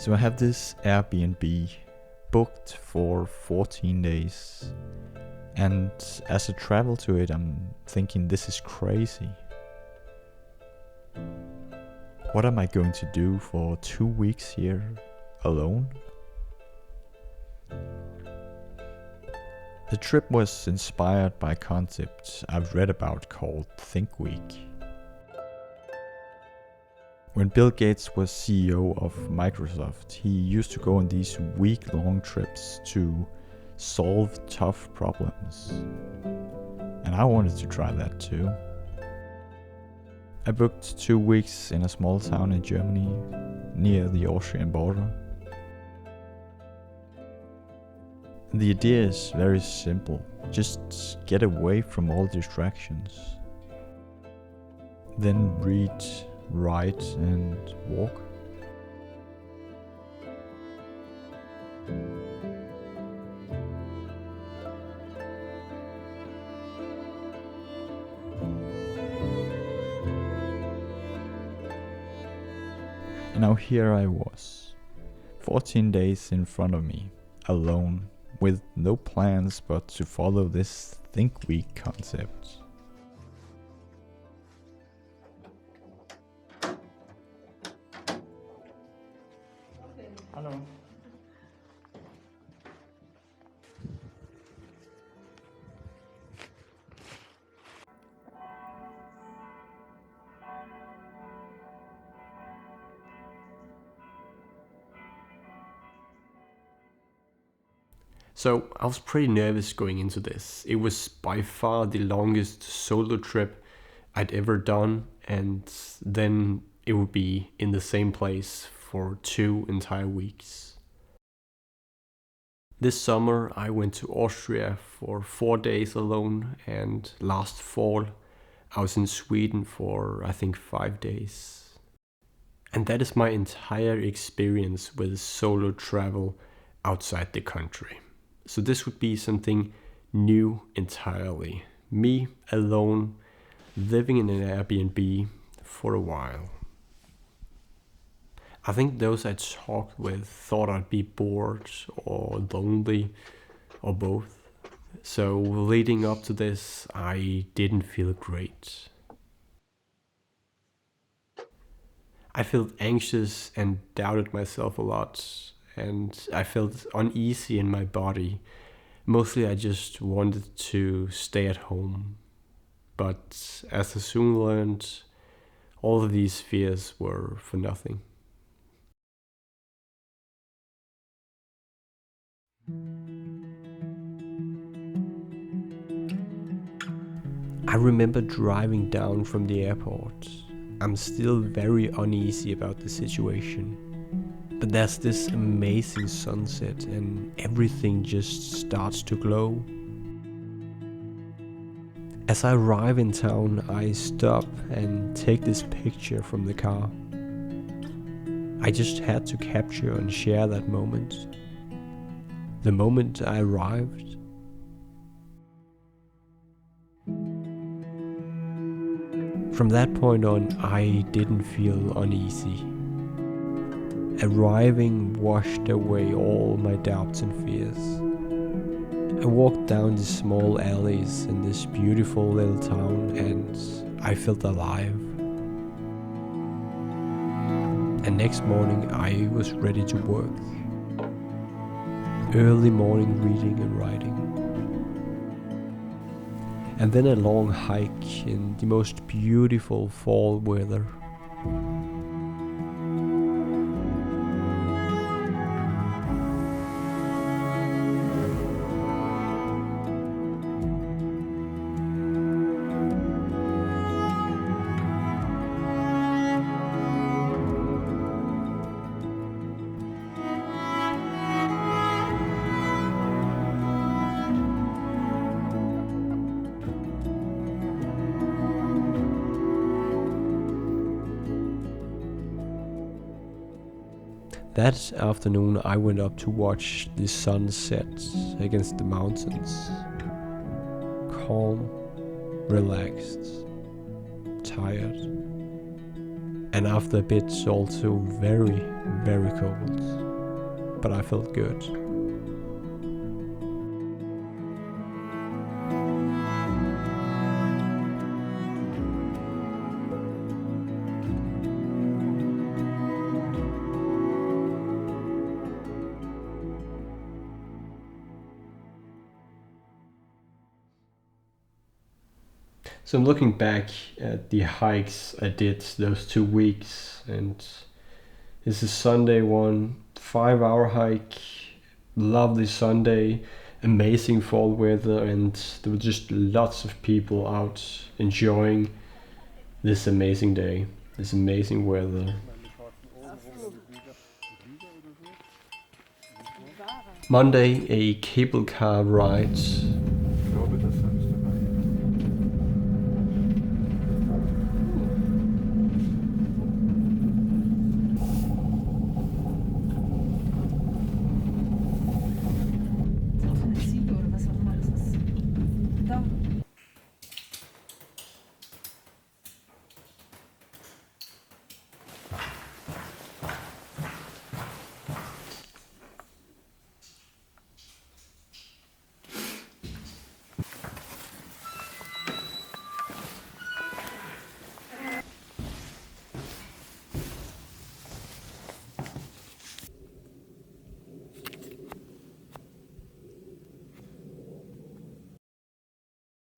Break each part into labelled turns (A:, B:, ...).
A: So I have this Airbnb booked for 14 days. And as I travel to it, I'm thinking this is crazy. What am I going to do for 2 weeks here alone? The trip was inspired by a concept I've read about called Think Week. When Bill Gates was CEO of Microsoft, he used to go on these week-long trips to solve tough problems. And I wanted to try that too. I booked 2 weeks in a small town in Germany, near the Austrian border. The idea is very simple. Just get away from all distractions. Then read, write and walk. And now here I was, 14 days in front of me, alone, with no plans but to follow this Think Week concept. Hello.
B: So I was pretty nervous going into this. It was by far the longest solo trip I'd ever done, and then it would be in the same place for 2 entire weeks. This summer I went to Austria for 4 days alone, and last fall I was in Sweden for I think 5 days. And that is my entire experience with solo travel outside the country. So this would be something new entirely. Me alone, living in an Airbnb for a while. I think those I talked with thought I'd be bored or lonely or both. So leading up to this, I didn't feel great. I felt anxious and doubted myself a lot, and I felt uneasy in my body. Mostly I just wanted to stay at home. But as I soon learned, all of these fears were for nothing. I remember driving down from the airport. I'm still very uneasy about the situation. But there's this amazing sunset and everything just starts to glow. As I arrive in town, I stop and take this picture from the car. I just had to capture and share that moment. The moment I arrived. From that point on, I didn't feel uneasy. Arriving washed away all my doubts and fears. I walked down the small alleys in this beautiful little town and I felt alive. And next morning I was ready to work. Early morning reading and writing. And then a long hike in the most beautiful fall weather. That afternoon I went up to watch the sun set against the mountains. Calm, relaxed, tired, And after a bit, also very, very cold. But I felt good. So I'm looking back at the hikes I did those 2 weeks, and this is Sunday one, 5-hour hike, lovely Sunday, amazing fall weather, and there were just lots of people out enjoying this amazing day, this amazing weather. Monday, a cable car ride.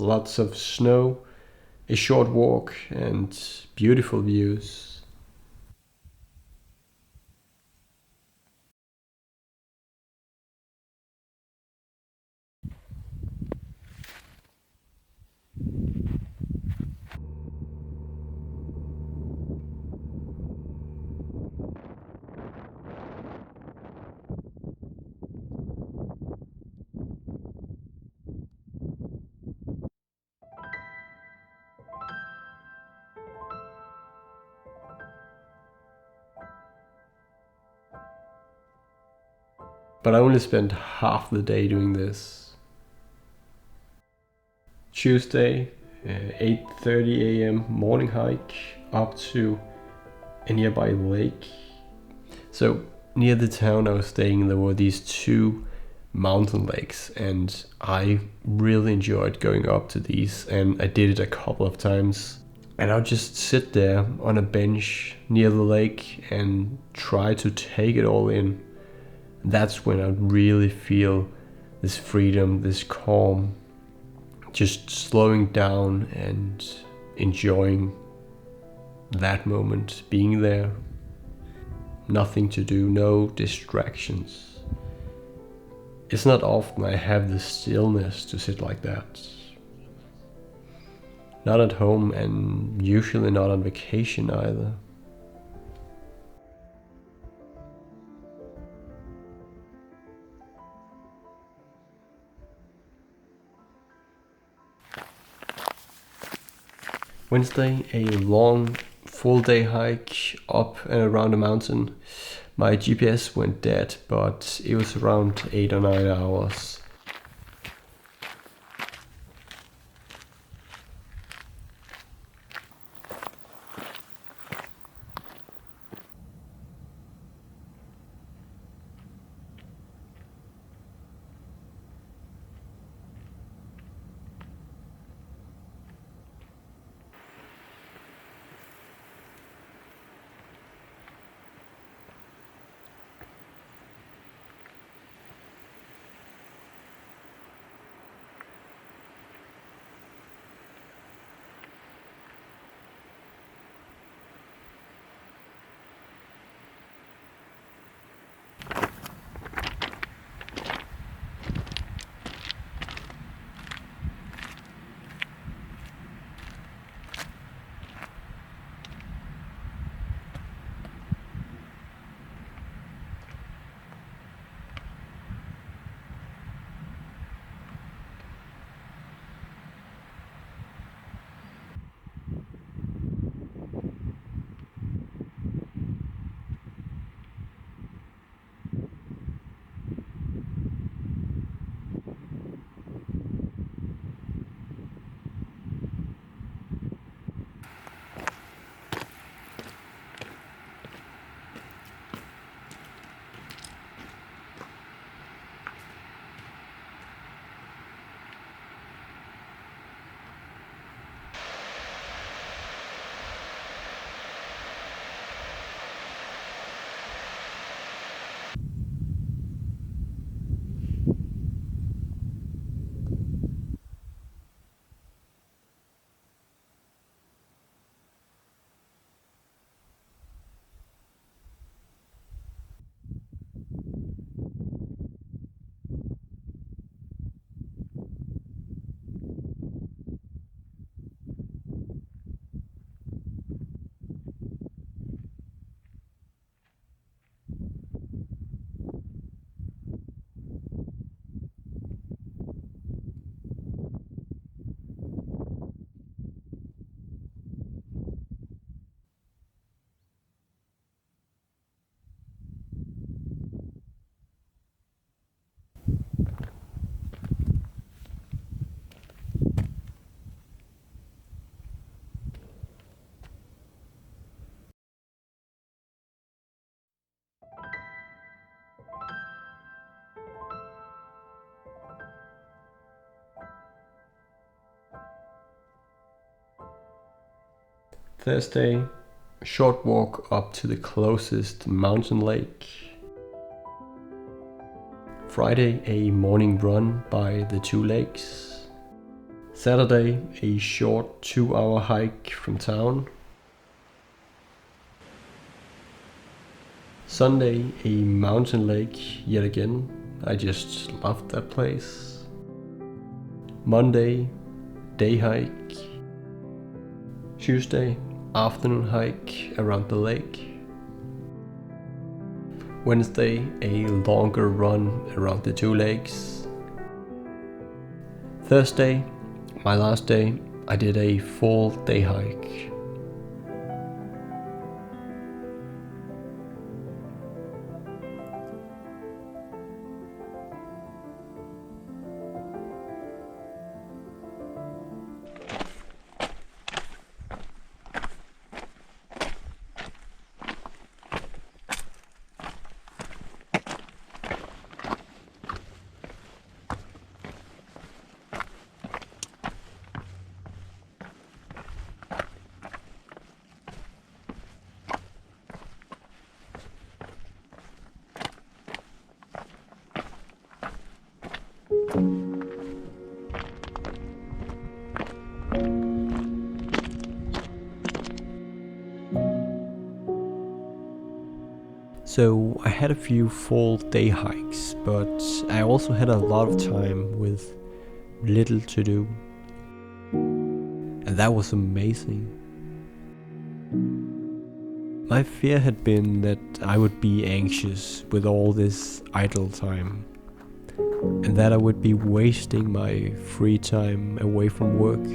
B: Lots of snow, a short walk, and beautiful views. But I only spent half the day doing this. Tuesday, 8:30 a.m. morning hike up to a nearby lake. So near the town I was staying, there were these 2 mountain lakes, and I really enjoyed going up to these, and I did it a couple of times. And I'll just sit there on a bench near the lake and try to take it all in. That's when I really feel this freedom, this calm, just slowing down and enjoying that moment, being there. Nothing to do, no distractions. It's not often I have the stillness to sit like that. Not at home, and usually not on vacation either. Wednesday, a long full day hike up and around the mountain. My GPS went dead, but it was around 8 or 9 hours. Thursday, a short walk up to the closest mountain lake. Friday, a morning run by the 2 lakes. Saturday, a short 2-hour hike from town. Sunday, a mountain lake yet again. I just loved that place. Monday, day hike. Tuesday, afternoon hike around the lake. Wednesday, a longer run around the 2 lakes. Thursday, my last day, I did a full day hike. So I had a few full day hikes, but I also had a lot of time with little to do. And that was amazing. My fear had been that I would be anxious with all this idle time, and that I would be wasting my free time away from work.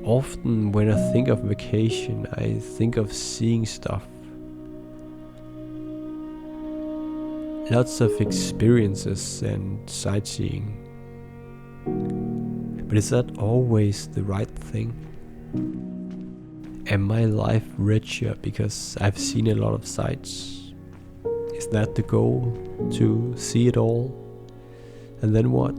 B: Often when I think of vacation, I think of seeing stuff. Lots of experiences and sightseeing. But is that always the right thing? Am my life richer because I've seen a lot of sights? Is that the goal? To see it all? And then what?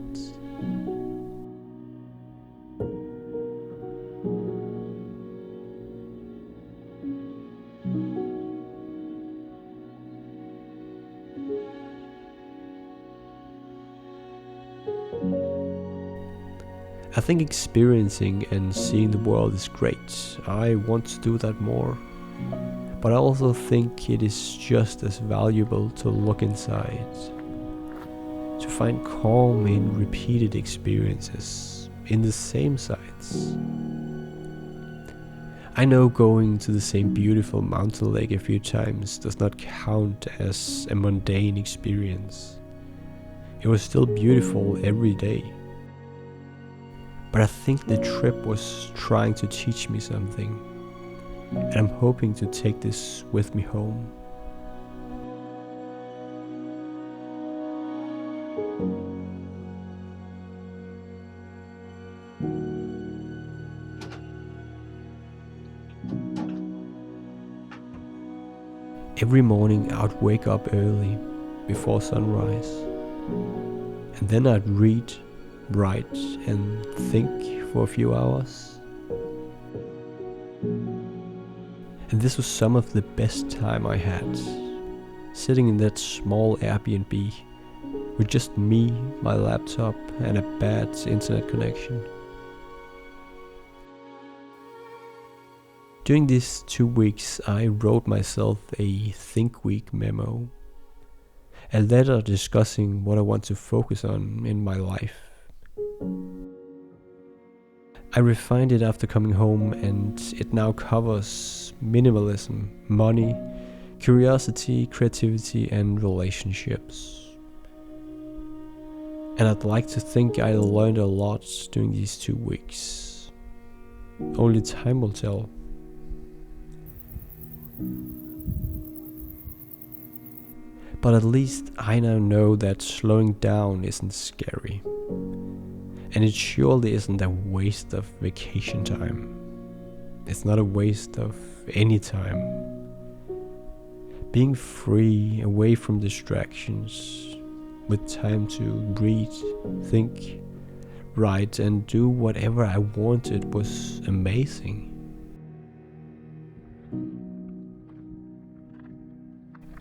B: I think experiencing and seeing the world is great. I want to do that more. But I also think it is just as valuable to look inside, to find calm in repeated experiences, in the same sights. I know going to the same beautiful mountain lake a few times does not count as a mundane experience. It was still beautiful every day. But I think the trip was trying to teach me something, and I'm hoping to take this with me home. Every morning I'd wake up early, before sunrise, and then I'd read, write and think for a few hours. And this was some of the best time I had, sitting in that small Airbnb with just me, my laptop and a bad internet connection. During these 2 weeks I wrote myself a Think Week memo, a letter discussing what I want to focus on in my life. I refined it after coming home, and it now covers minimalism, money, curiosity, creativity and relationships. And I'd like to think I learned a lot during these 2 weeks. Only time will tell. But at least I now know that slowing down isn't scary. And it surely isn't a waste of vacation time. It's not a waste of any time. Being free, away from distractions, with time to read, think, write and do whatever I wanted was amazing.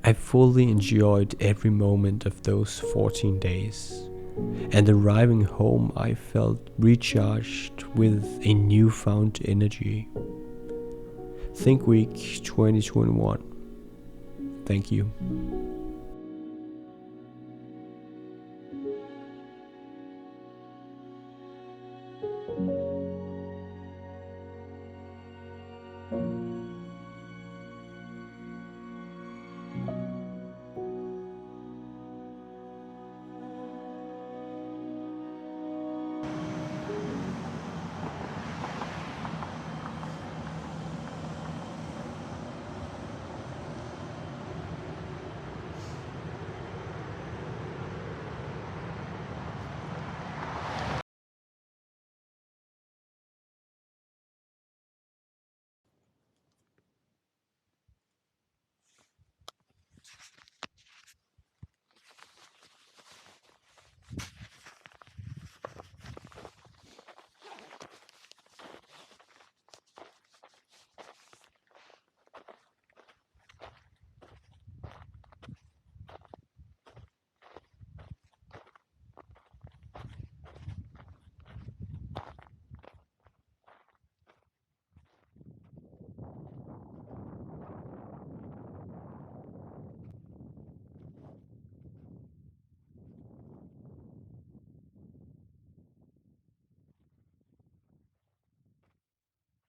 B: I fully enjoyed every moment of those 14 days, and arriving home I felt recharged with a newfound energy. Think Week 2021. Thank you.